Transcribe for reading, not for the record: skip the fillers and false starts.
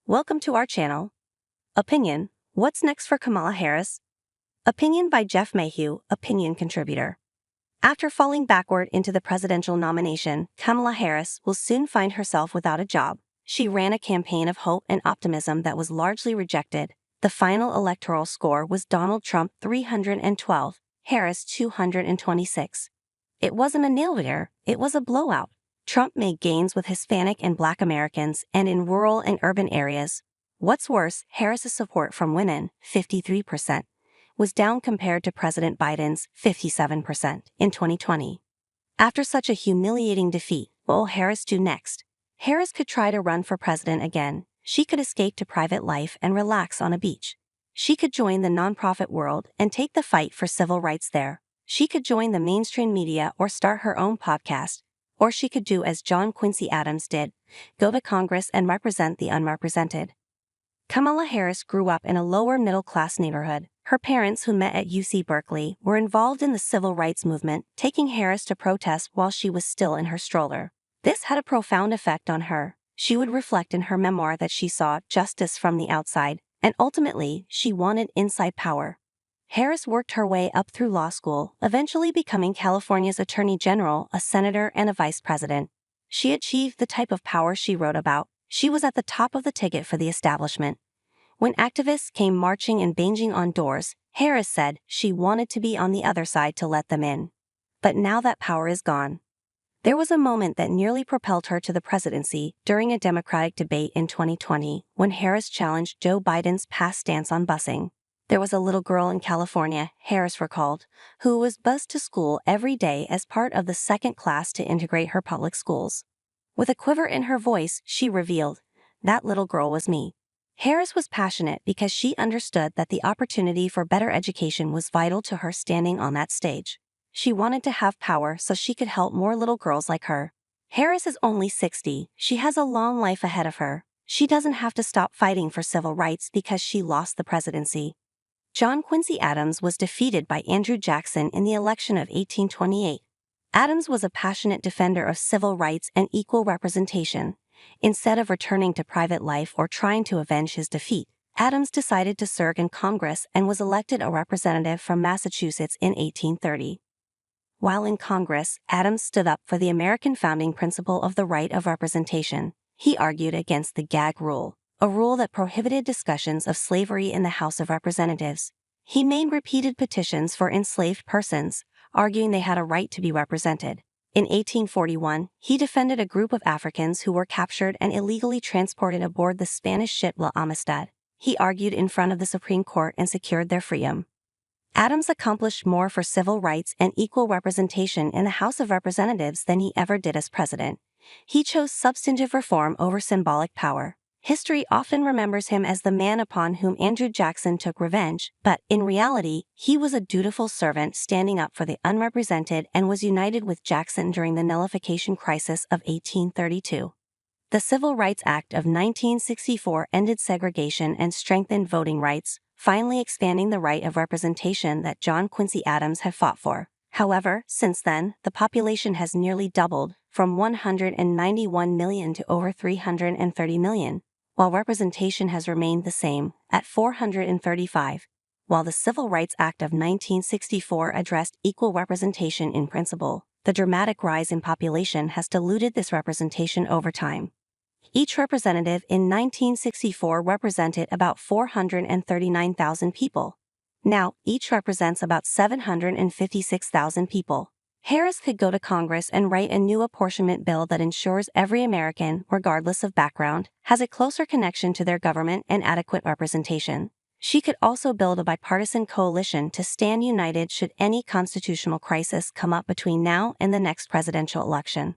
Welcome to our channel. Opinion: What's next for Kamala Harris? Opinion by Jeff Mayhew, opinion contributor. After falling backward into the presidential nomination, Kamala Harris will soon find herself without a job. She ran a campaign of hope and optimism that was largely rejected. The final electoral score was Donald Trump 312, Harris 226. It wasn't a nail-biter, it was a blowout. Trump made gains with Hispanic and Black Americans and in rural and urban areas. What's worse, Harris's support from women, 53%, was down compared to President Biden's 57% in 2020. After such a humiliating defeat, what will Harris do next? Harris could try to run for president again. She could escape to private life and relax on a beach. She could join the nonprofit world and take the fight for civil rights there. She could join the mainstream media or start her own podcast. Or she could do as John Quincy Adams did, go to Congress and represent the unrepresented. Kamala Harris grew up in a lower middle-class neighborhood. Her parents, who met at UC Berkeley, were involved in the civil rights movement, taking Harris to protest while she was still in her stroller. This had a profound effect on her. She would reflect in her memoir that she saw justice from the outside, and ultimately, she wanted inside power. Harris worked her way up through law school, eventually becoming California's Attorney General, a senator, and a vice president. She achieved the type of power she wrote about. She was at the top of the ticket for the establishment. When activists came marching and banging on doors, Harris said she wanted to be on the other side to let them in. But now that power is gone. There was a moment that nearly propelled her to the presidency during a Democratic debate in 2020 when Harris challenged Joe Biden's past stance on busing. There was a little girl in California, Harris recalled, who was bused to school every day as part of the second class to integrate her public schools. With a quiver in her voice, she revealed, "That little girl was me." Harris was passionate because she understood that the opportunity for better education was vital to her standing on that stage. She wanted to have power so she could help more little girls like her. Harris is only 60. She has a long life ahead of her. She doesn't have to stop fighting for civil rights because she lost the presidency. John Quincy Adams was defeated by Andrew Jackson in the election of 1828. Adams was a passionate defender of civil rights and equal representation. Instead of returning to private life or trying to avenge his defeat, Adams decided to serve in Congress and was elected a representative from Massachusetts in 1830. While in Congress, Adams stood up for the American founding principle of the right of representation. He argued against the gag rule, a rule that prohibited discussions of slavery in the House of Representatives. He made repeated petitions for enslaved persons, arguing they had a right to be represented. In 1841, he defended a group of Africans who were captured and illegally transported aboard the Spanish ship La Amistad. He argued in front of the Supreme Court and secured their freedom. Adams accomplished more for civil rights and equal representation in the House of Representatives than he ever did as president. He chose substantive reform over symbolic power. History often remembers him as the man upon whom Andrew Jackson took revenge, but in reality, he was a dutiful servant standing up for the unrepresented and was united with Jackson during the nullification crisis of 1832. The Civil Rights Act of 1964 ended segregation and strengthened voting rights, finally expanding the right of representation that John Quincy Adams had fought for. However, since then, the population has nearly doubled, from 191 million to over 330 million. While representation has remained the same, at 435. While the Civil Rights Act of 1964 addressed equal representation in principle, the dramatic rise in population has diluted this representation over time. Each representative in 1964 represented about 439,000 people. Now, each represents about 756,000 people. Harris could go to Congress and write a new apportionment bill that ensures every American, regardless of background, has a closer connection to their government and adequate representation. She could also build a bipartisan coalition to stand united should any constitutional crisis come up between now and the next presidential election.